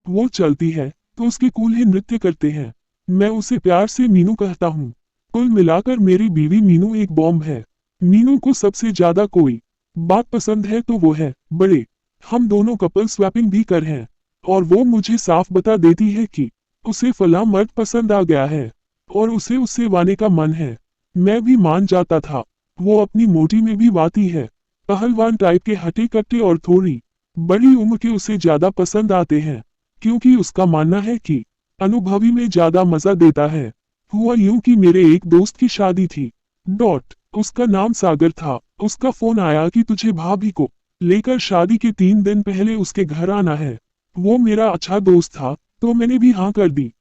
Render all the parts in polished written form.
वो चलती है तो उसके कूल्हे नृत्य करते हैं। मैं उसे प्यार से मीनू कहता हूँ। कुल मिलाकर मेरी बीवी मीनू एक बॉम्ब है। मीनू को सबसे ज्यादा कोई बात पसंद है तो वो है बड़े। हम दोनों कपल स्वैपिंग भी कर हैं और वो मुझे साफ बता देती है कि उसे फला मर्द पसंद आ गया है और उसे उससे वाने का मन है। मैं भी मान जाता था। वो अपनी मोटी में भी वाती है। पहलवान टाइप के हटे कट्टे और थोड़ी बड़ी उम्र के उसे ज्यादा पसंद आते हैं, क्योंकि उसका मानना है कि अनुभवी में ज्यादा मजा देता है। हुआ यूं कि मेरे एक दोस्त की शादी थी। उसका नाम सागर था। उसका फोन आया कि तुझे भाभी को लेकर शादी के 3 दिन पहले उसके घर आना है। वो मेरा अच्छा दोस्त था तो मैंने भी हाँ कर दी।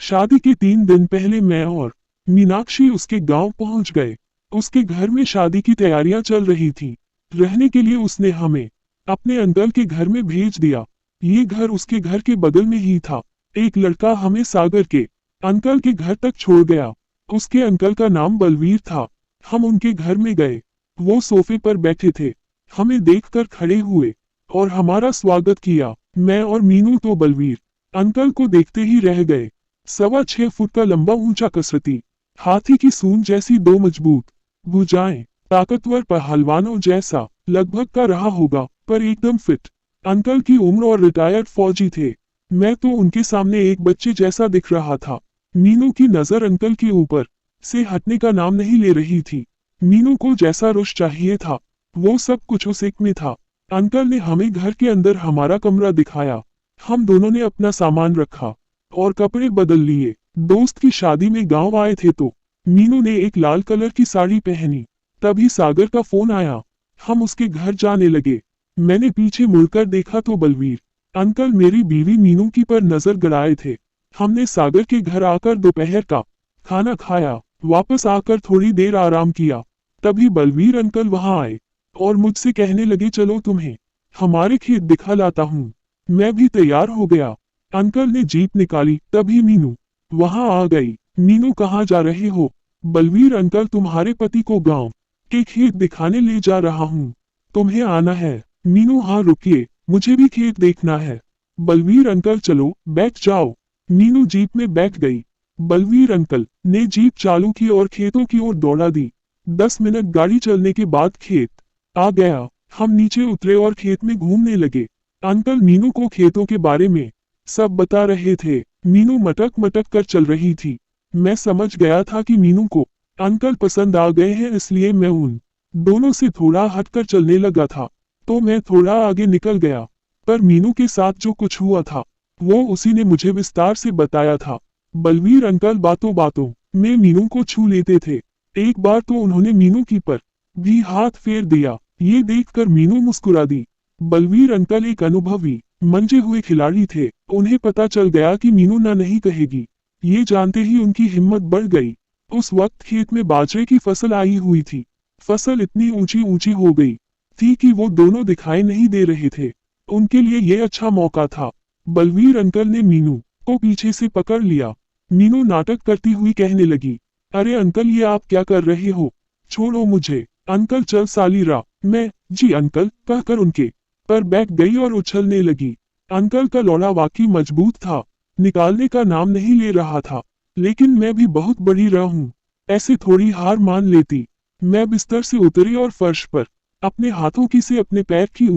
शादी के 3 दिन पहले मैं और मीनाक्षी उसके गांव पहुंच गए। उसके घर में शादी की तैयारियां चल रही थी। रहने के लिए उसने हमें अपने अंकल के घर में भेज दिया। ये घर उसके घर के बगल में ही था। एक लड़का हमें सागर के अंकल के घर तक छोड़ गया। उसके अंकल का नाम बलवीर था। हम उनके घर में गए। वो सोफे पर बैठे थे। हमें देखकर खड़े हुए और हमारा स्वागत किया। मैं और मीनू तो बलवीर अंकल को देखते ही रह गए। 6.25 फुट का लंबा ऊंचा कसरती, हाथी की सूंड जैसी, दो मजबूत भुजाएं, ताकतवर पहलवानों जैसा लगभग का रहा होगा, पर एकदम फिट। अंकल की उम्र और रिटायर्ड फौजी थे। मैं तो उनके सामने एक बच्चे जैसा दिख रहा था। मीनू की नजर अंकल के ऊपर से हटने का नाम नहीं ले रही थी। मीनू को जैसा रुश चाहिए था वो सब कुछ उस एक में था। अंकल ने हमें घर के अंदर हमारा कमरा दिखाया। हम दोनों ने अपना सामान रखा और कपड़े बदल लिए। दोस्त की शादी में गांव आए थे तो मीनू ने एक लाल कलर की साड़ी पहनी। तभी सागर का फोन आया। हम उसके घर जाने लगे। मैंने पीछे मुड़कर देखा तो बलवीर अंकल मेरी बीवी मीनू की पर नजर गड़ाए थे। हमने सागर के घर आकर दोपहर का खाना खाया। वापस आकर थोड़ी देर आराम किया। तभी बलवीर अंकल वहां आए और मुझसे कहने लगे, चलो तुम्हें हमारे खेत दिखा लाता हूँ। मैं भी तैयार हो गया। अंकल ने जीप निकाली। तभी मीनू वहां आ गई। मीनू, कहाँ जा रहे हो? बलवीर अंकल, तुम्हारे पति को गांव के खेत दिखाने ले जा रहा हूँ। तुम्हें आना है? मीनू, हाँ रुकिए, मुझे भी खेत देखना है। बलवीर अंकल, चलो बैठ जाओ। मीनू जीप में बैठ गई। बलवीर अंकल ने जीप चालू की और खेतों की ओर दौड़ा दी। 10 मिनट गाड़ी चलने के बाद खेत आ गया। हम नीचे उतरे और खेत में घूमने लगे। अंकल मीनू को खेतों के बारे में सब बता रहे थे। मीनू मटक मटक कर चल रही थी। मैं समझ गया था कि मीनू को अंकल पसंद आ गए हैं, इसलिए मैं उन दोनों से थोड़ा हटकर चलने लगा था। तो मैं थोड़ा आगे निकल गया। पर मीनू के साथ जो कुछ हुआ था वो उसी ने मुझे विस्तार से बताया था। बलवीर अंकल बातों बातों में मीनू को छू लेते थे। एक बार तो उन्होंने मीनू की पर भी हाथ फेर दिया। ये देखकर मीनू मुस्कुरा दी। बलवीर अंकल एक अनुभवी मंजे हुए खिलाड़ी थे। उन्हें पता चल गया कि मीनू ना नहीं कहेगी। ये जानते ही उनकी हिम्मत बढ़ गई। उस वक्त खेत में बाजरे की फसल आई हुई थी। फसल इतनी ऊंची ऊंची हो गई थी कि वो दोनों दिखाई नहीं दे रहे थे। उनके लिए ये अच्छा मौका था। बलवीर अंकल ने मीनू को पीछे से पकड़ लिया। मीनू नाटक करती हुई कहने लगी, अरे अंकल, ये आप क्या कर रहे हो? छोड़ो मुझे। अंकल, चल सालीरा। मैं जी अंकल कहकर उनके पर बैठ गई और उछलने लगी। अंकल का लौड़ा वाकई मजबूत था। निकालने का नाम नहीं ले रहा था। लेकिन मैं भी बहुत बड़ी रहा हूं, ऐसे थोड़ी हार मान लेती। मैं बिस्तर से उतरी और फर्श पर अपने हाथों की से अपने पैर की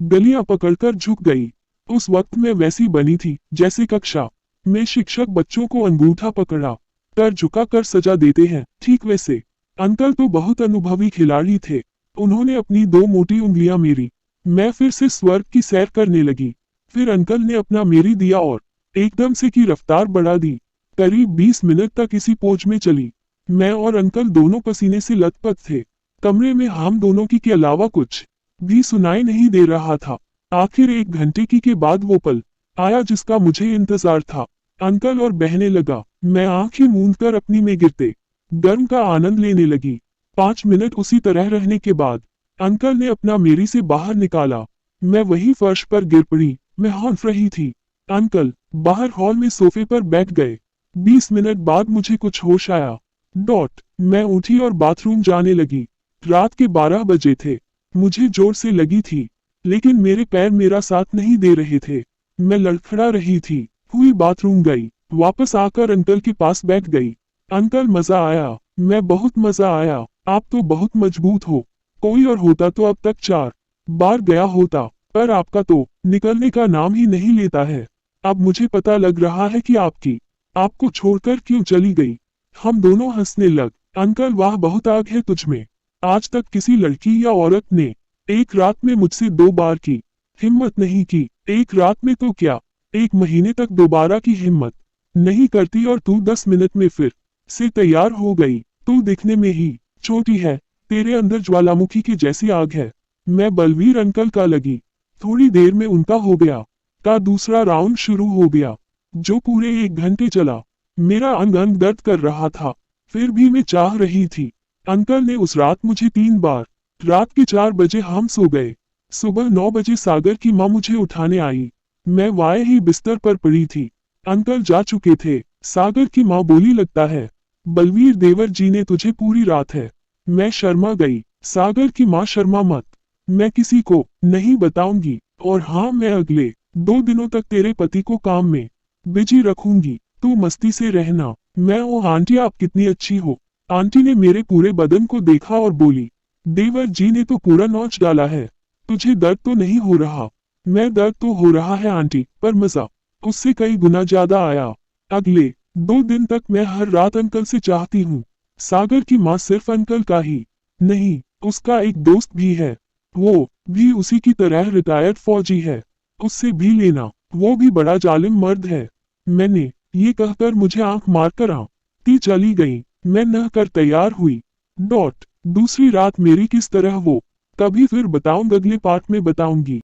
गलियां पकड़कर झुक गई। उस वक्त मैं वैसी बनी थी जैसे कक्षा में शिक्षक बच्चों को अंगूठा पकड़ा कर झुका कर सजा देते हैं, ठीक वैसे। अंकल तो बहुत अनुभवी खिलाड़ी थे। उन्होंने अपनी 2 मोटी उंगलियां मेरी। मैं फिर से स्वर्ग की सैर करने लगी। फिर अंकल ने अपना मेरी दिया और एकदम से की रफ्तार बढ़ा दी। करीब 20 मिनट तक इसी पोज में चली। मैं और अंकल दोनों पसीने से लथपथ थे। कमरे में हम दोनों की के अलावा कुछ भी सुनाई नहीं दे रहा था। आखिर 1 घंटे की के बाद वो पल आया जिसका मुझे इंतजार था। अंकल और बहने लगा। मैं आंखें मूंद कर अपनी में गिरते गर्म का आनंद लेने लगी। 5 मिनट उसी तरह रहने के बाद अंकल ने अपना मेरी से बाहर निकाला। मैं वही फर्श पर गिर पड़ी। मैं हौंफ रही थी। अंकल बाहर हॉल में सोफे पर बैठ गए। 20 मिनट बाद मुझे कुछ होश आया। मैं उठी और बाथरूम जाने लगी। रात के 12 बजे थे। मुझे जोर से लगी थी, लेकिन मेरे पैर मेरा साथ नहीं दे रहे थे। मैं लड़खड़ा रही थी। हुई बाथरूम गई, वापस आकर अंकल के पास बैठ गई। अंकल मजा आया, मैं बहुत मजा आया, आप तो बहुत मजबूत हो। कोई और होता तो अब तक 4 बार गया होता, पर आपका तो निकलने का नाम ही नहीं लेता है। अब मुझे पता लग रहा है कि आपको छोड़कर क्यों चली गई। हम दोनों हंसने लग। अंकल वाह बहुत आग है तुझमें। आज तक किसी लड़की या औरत ने एक रात में मुझसे 2 बार की हिम्मत नहीं की। एक रात में तो क्या, 1 महीने तक दोबारा की हिम्मत नहीं करती, और तू 10 मिनट में फिर से तैयार हो गई। तू दिखने में ही छोटी है, तेरे अंदर ज्वालामुखी की जैसी आग है। मैं बलवीर अंकल का लगी। थोड़ी देर में उनका हो गया का दूसरा राउंड शुरू हो गया, जो पूरे 1 घंटे चला। मेरा अंग अंग दर्द कर रहा था, फिर भी मैं चाह रही थी। अंकल ने उस रात मुझे 3 बार, रात के 4 बजे हम सो गए। सुबह 9 बजे सागर की माँ मुझे उठाने आई। मैं वाए ही बिस्तर पर पड़ी थी। अंकल जा चुके थे। सागर की माँ बोली लगता है बलवीर देवर जी ने तुझे पूरी रात है। मैं शर्मा गई। सागर की माँ शर्मा मत, मैं किसी को नहीं बताऊंगी, और हाँ मैं अगले 2 दिनों तक तेरे पति को काम में बिजी रखूंगी। तू मस्ती से रहना। मैं ओ आंटी आप कितनी अच्छी हो। आंटी ने मेरे पूरे बदन को देखा और बोली देवर जी ने तो पूरा नौच डाला है। तुझे दर्द तो नहीं हो रहा। मैं दर्द तो हो रहा है आंटी, पर मजा उससे कई गुना ज्यादा आया। अगले 2 दिन तक मैं हर रात अंकल से चाहती हूँ। सागर की माँ सिर्फ अंकल का ही नहीं, उसका एक दोस्त भी है। वो भी उसी की तरह रिटायर्ड फौजी है। उससे भी लेना, वो भी बड़ा जालिम मर्द है। मैंने ये कहकर मुझे आंख मारकर आंटी चली गई। मैं नहकर तैयार हुई। दूसरी रात मेरी किस तरह वो कभी फिर बताऊंगा, अगले पार्ट में बताऊंगी।